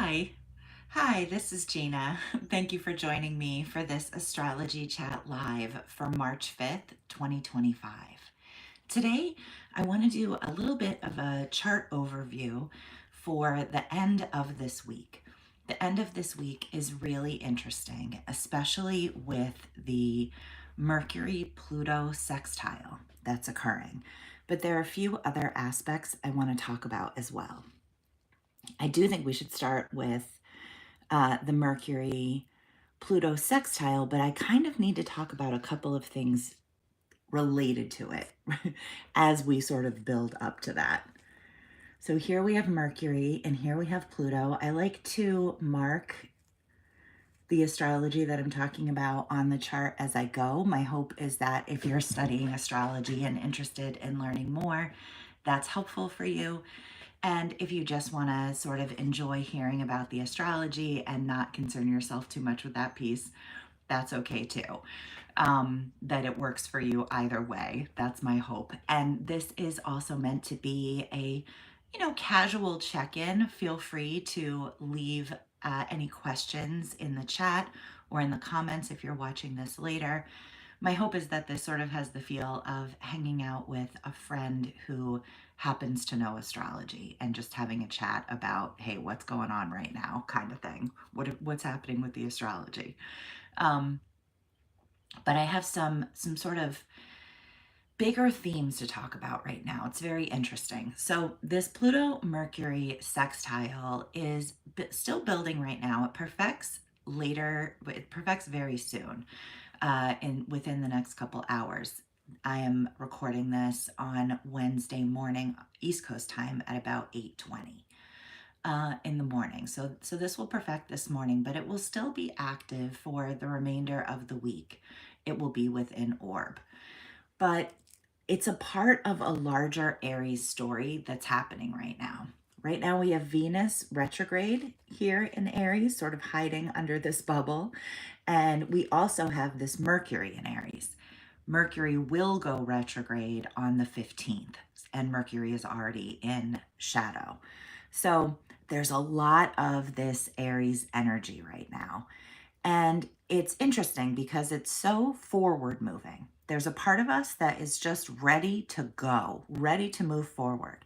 Hi. Hi, this is Gina. Thank you for joining me for this Astrology Chat live for March 5th, 2025. Today, I want to do a little bit of a chart overview for the end of this week. The end of this week is really interesting, especially with the Mercury Pluto sextile that's occurring. But there are a few other aspects I want to talk about as well. I do think we should start with the Mercury Pluto sextile, but I kind of need to talk about a couple of things related to it as we sort of build up to that. So here we have Mercury and here we have Pluto. I like to mark the astrology that I'm talking about on the chart as I go. My hope is that if you're studying astrology and interested in learning more, that's helpful for you. And if you just want to sort of enjoy hearing about the astrology and not concern yourself too much with that piece, that's okay too. That it works for you either way. That's my hope. And this is also meant to be a, casual check-in. Feel free to leave any questions in the chat or in the comments if you're watching this later. My hope is that this sort of has the feel of hanging out with a friend who happens to know astrology and just having a chat about, hey, what's going on right now, kind of thing. What's happening with the astrology? But I have some sort of bigger themes to talk about right now. It's very interesting. So this Pluto Mercury sextile is still building right now. It perfects later. It perfects very soon. Within the next couple hours. I am recording this on Wednesday morning, East Coast time at about 8:20 in the morning. So this will perfect this morning, but it will still be active for the remainder of the week. It will be within orb. But it's a part of a larger Aries story that's happening right now. Right now we have Venus retrograde here in Aries, sort of hiding under this bubble. And we also have this Mercury in Aries. Mercury will go retrograde on the 15th, and Mercury is already in shadow. So there's a lot of this Aries energy right now. And it's interesting because it's so forward moving. There's a part of us that is just ready to go, ready to move forward.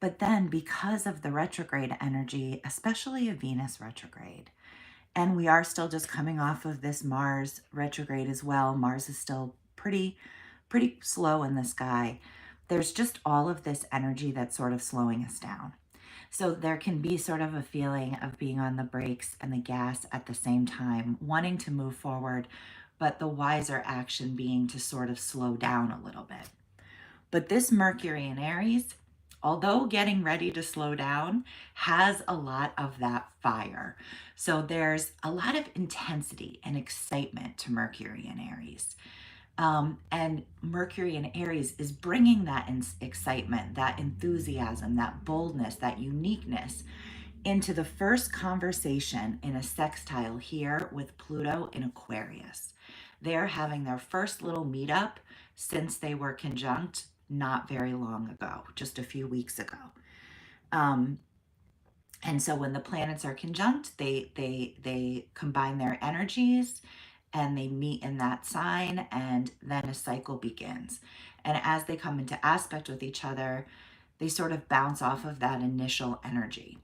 But then because of the retrograde energy, especially a Venus retrograde, and we are still just coming off of this Mars retrograde as well. Mars is still pretty slow in the sky. There's just all of this energy that's sort of slowing us down. So there can be sort of a feeling of being on the brakes and the gas at the same time, wanting to move forward, but the wiser action being to sort of slow down a little bit. But this Mercury in Aries, although getting ready to slow down, has a lot of that fire. So there's a lot of intensity and excitement to Mercury in Aries. And Mercury in Aries is bringing that excitement, that enthusiasm, that boldness, that uniqueness into the first conversation in a sextile here with Pluto in Aquarius. They're having their first little meetup since they were conjunct not very long ago, just a few weeks ago. And so when the planets are conjunct, they combine their energies and they meet in that sign, and then a cycle begins. And as they come into aspect with each other, they sort of bounce off of that initial energy.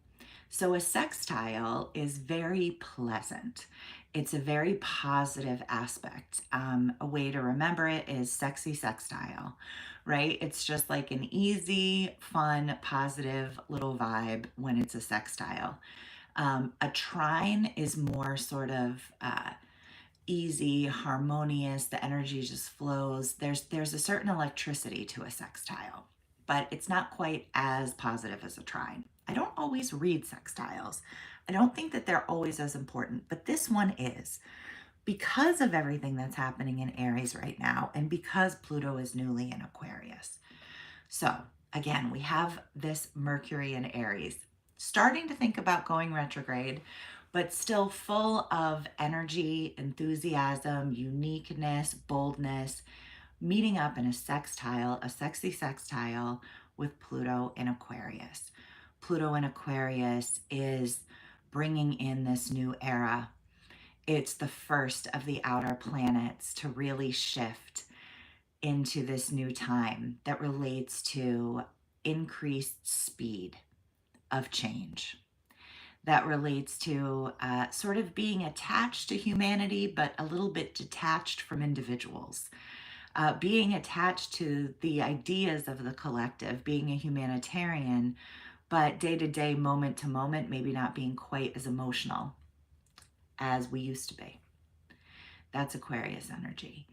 So a sextile is very pleasant. It's a very positive aspect. A way to remember it is sexy sextile, right? It's just like an easy, fun, positive little vibe when it's a sextile. A trine is more sort of easy, harmonious. The energy just flows. There's a certain electricity to a sextile, but it's not quite as positive as a trine. I don't always read sextiles. I don't think that they're always as important, but this one is because of everything that's happening in Aries right now and because Pluto is newly in Aquarius. So again, we have this Mercury in Aries starting to think about going retrograde, but still full of energy, enthusiasm, uniqueness, boldness, meeting up in a sextile, a sexy sextile with Pluto in Aquarius. Pluto in Aquarius is bringing in this new era. It's the first of the outer planets to really shift into this new time that relates to increased speed of change, that relates to sort of being attached to humanity, but a little bit detached from individuals, being attached to the ideas of the collective, being a humanitarian, but day to day, moment to moment, maybe not being quite as emotional as we used to be. That's Aquarius energy.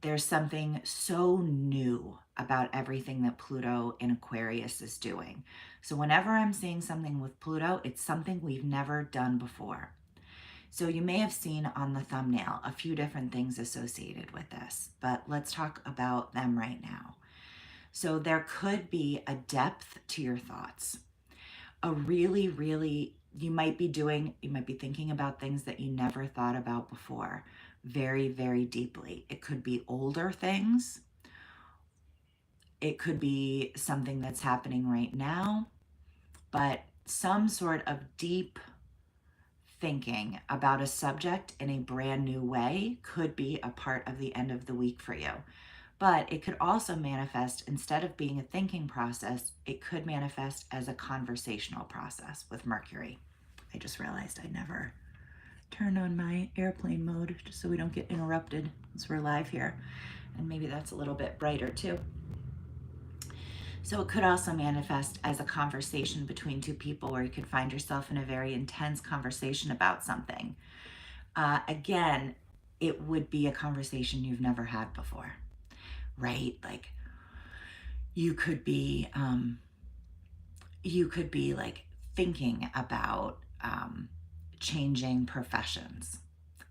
There's something so new about everything that Pluto in Aquarius is doing. So whenever I'm seeing something with Pluto, it's something we've never done before. So you may have seen on the thumbnail a few different things associated with this, but let's talk about them right now. So there could be a depth to your thoughts, a really, you might be thinking about things that you never thought about before, very deeply. It could be older things. It could be something that's happening right now, but some sort of deep thinking about a subject in a brand new way could be a part of the end of the week for you. But it could also manifest, instead of being a thinking process, it could manifest as a conversational process with Mercury. I just realized I never turned on my airplane mode just so we don't get interrupted as we're live here. And maybe that's a little bit brighter too. So it could also manifest as a conversation between two people, where you could find yourself in a very intense conversation about something. Again, it would be a conversation you've never had before, right? Like you could be like thinking about changing professions,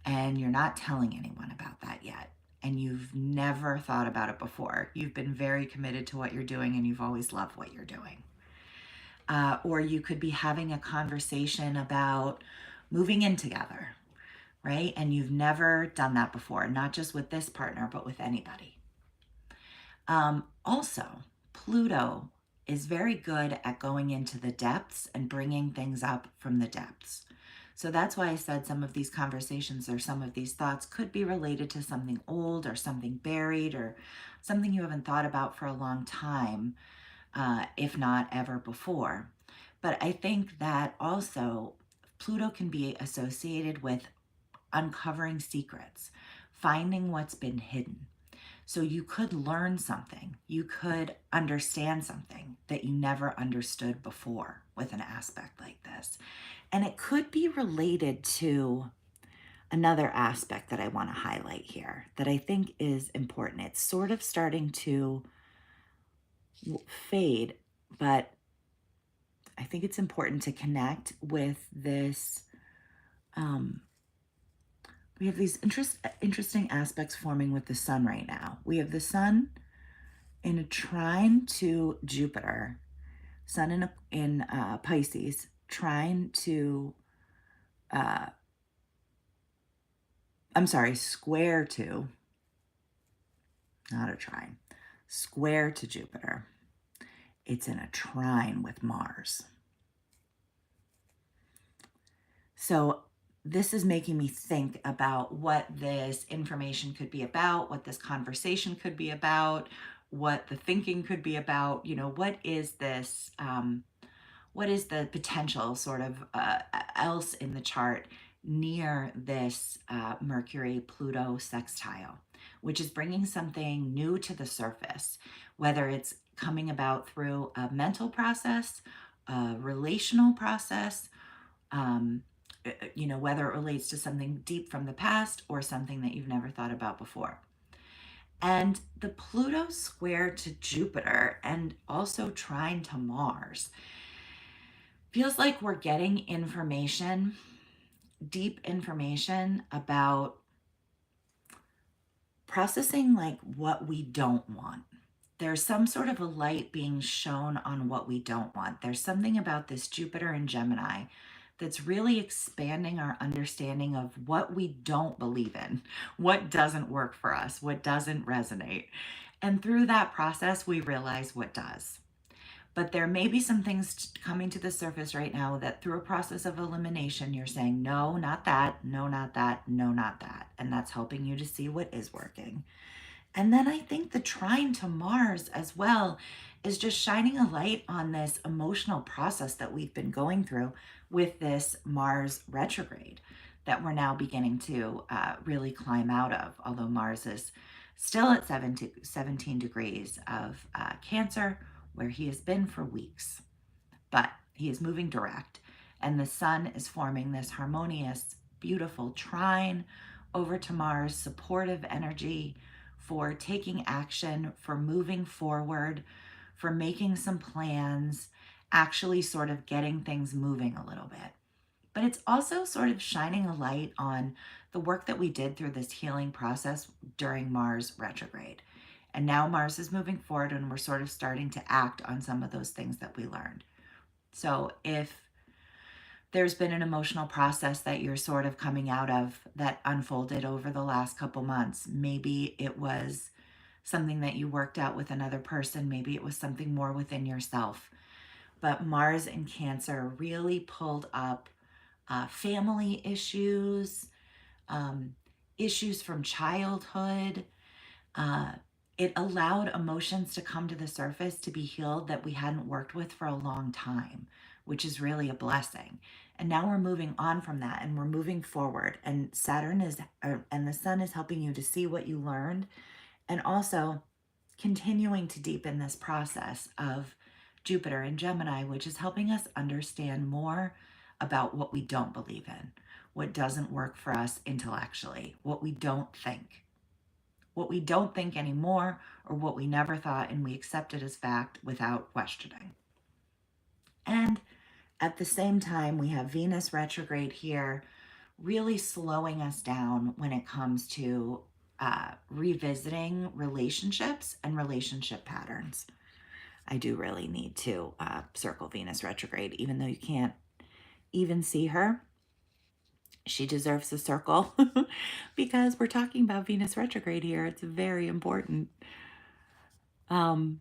and you're not telling anyone about that yet, and you've never thought about it before. You've been very committed to what you're doing, and you've always loved what you're doing. Or you could be having a conversation about moving in together, right? And you've never done that before, not just with this partner, but with anybody. Also, Pluto is very good at going into the depths and bringing things up from the depths. So that's why I said some of these conversations or some of these thoughts could be related to something old or something buried or something you haven't thought about for a long time, if not ever before. But I think that also Pluto can be associated with uncovering secrets, finding what's been hidden. So you could learn something, you could understand something that you never understood before with an aspect like this. And it could be related to another aspect that I want to highlight here that I think is important. It's sort of starting to fade, but I think it's important to connect with this. We have these interesting aspects forming with the sun right now. We have the sun in a trine to Jupiter, sun in Pisces, trine to, square to, not a trine, square to Jupiter. It's in a trine with Mars. So this is making me think about what this information could be about, what this conversation could be about, what the thinking could be about. You know, what is this? What is the potential sort of else in the chart near this Mercury-Pluto sextile, which is bringing something new to the surface, whether it's coming about through a mental process, a relational process, whether it relates to something deep from the past or something that you've never thought about before. And the Pluto square to Jupiter and also trine to Mars feels like we're getting information, deep information about processing like what we don't want. There's some sort of a light being shown on what we don't want. There's something about this Jupiter and Gemini that's really expanding our understanding of what we don't believe in, what doesn't work for us, what doesn't resonate. And through that process, we realize what does. But there may be some things coming to the surface right now that through a process of elimination, you're saying, no, not that, no, not that, no, not that. And that's helping you to see what is working. And then I think the trine to Mars as well is just shining a light on this emotional process that we've been going through with this Mars retrograde that we're now beginning to really climb out of, although Mars is still at 17 degrees of Cancer, where he has been for weeks. But he is moving direct, and the sun is forming this harmonious, beautiful trine over to Mars, supportive energy for taking action, for moving forward, for making some plans, actually sort of getting things moving a little bit. But it's also sort of shining a light on the work that we did through this healing process during Mars retrograde. And now Mars is moving forward, and we're sort of starting to act on some of those things that we learned. So if there's been an emotional process that you're sort of coming out of that unfolded over the last couple months, maybe it was something that you worked out with another person, maybe it was something more within yourself. But Mars in Cancer really pulled up family issues, issues from childhood. It allowed emotions to come to the surface to be healed that we hadn't worked with for a long time, which is really a blessing. And now we're moving on from that, and we're moving forward. And Saturn is, and the sun is helping you to see what you learned, and also continuing to deepen this process of Jupiter and Gemini, which is helping us understand more about what we don't believe in, what doesn't work for us intellectually, what we don't think. What we don't think anymore, or what we never thought and we accept it as fact without questioning. And at the same time, we have Venus retrograde here, really slowing us down when it comes to revisiting relationships and relationship patterns. I do really need to circle Venus retrograde, even though you can't even see her. She deserves a circle because we're talking about Venus retrograde here. It's very important. And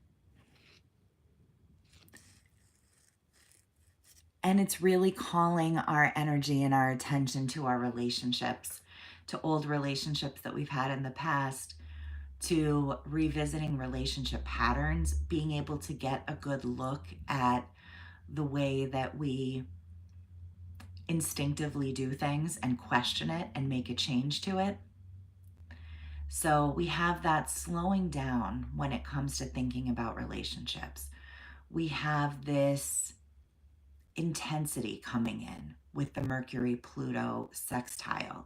it's really calling our energy and our attention to our relationships, to old relationships that we've had in the past, to revisiting relationship patterns, being able to get a good look at the way that we instinctively do things and question it and make a change to it. So we have that slowing down when it comes to thinking about relationships. We have this intensity coming in with the Mercury Pluto sextile,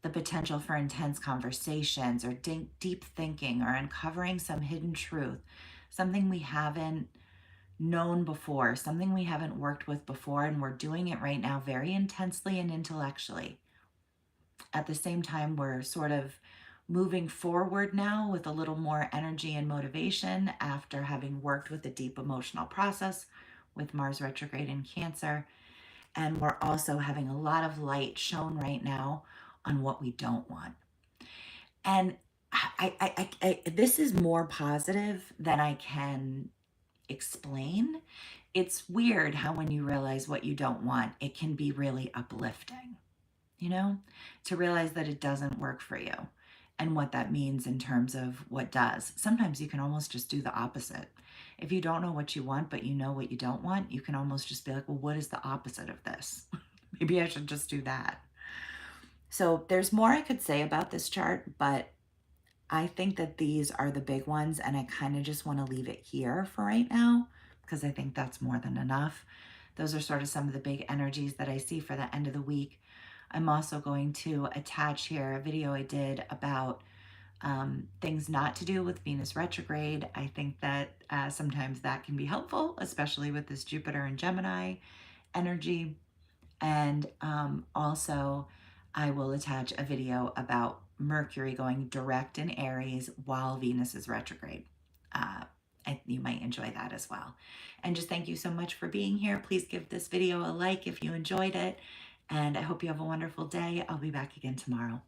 the potential for intense conversations or deep thinking or uncovering some hidden truth, something we haven't known before, something we haven't worked with before, and we're doing it right now very intensely and intellectually. At the same time, we're sort of moving forward now with a little more energy and motivation after having worked with a deep emotional process with Mars retrograde in Cancer. And we're also having a lot of light shown right now on what we don't want. And this is more positive than I can explain. It's weird how when you realize what you don't want, it can be really uplifting, to realize that it doesn't work for you and what that means in terms of what does. Sometimes you can almost just do the opposite. If you don't know what you want, but you know what you don't want, you can almost just be like, well, what is the opposite of this? Maybe I should just do that. So there's more I could say about this chart, but I think that these are the big ones, and I kind of just want to leave it here for right now because I think that's more than enough. Those are sort of some of the big energies that I see for the end of the week. I'm also going to attach here a video I did about things not to do with Venus retrograde. I think that sometimes that can be helpful, especially with this Jupiter and Gemini energy. And also I will attach a video about Mercury going direct in Aries while Venus is retrograde. You might enjoy that as well. And just thank you so much for being here. Please give this video a like if you enjoyed it. And I hope you have a wonderful day. I'll be back again tomorrow.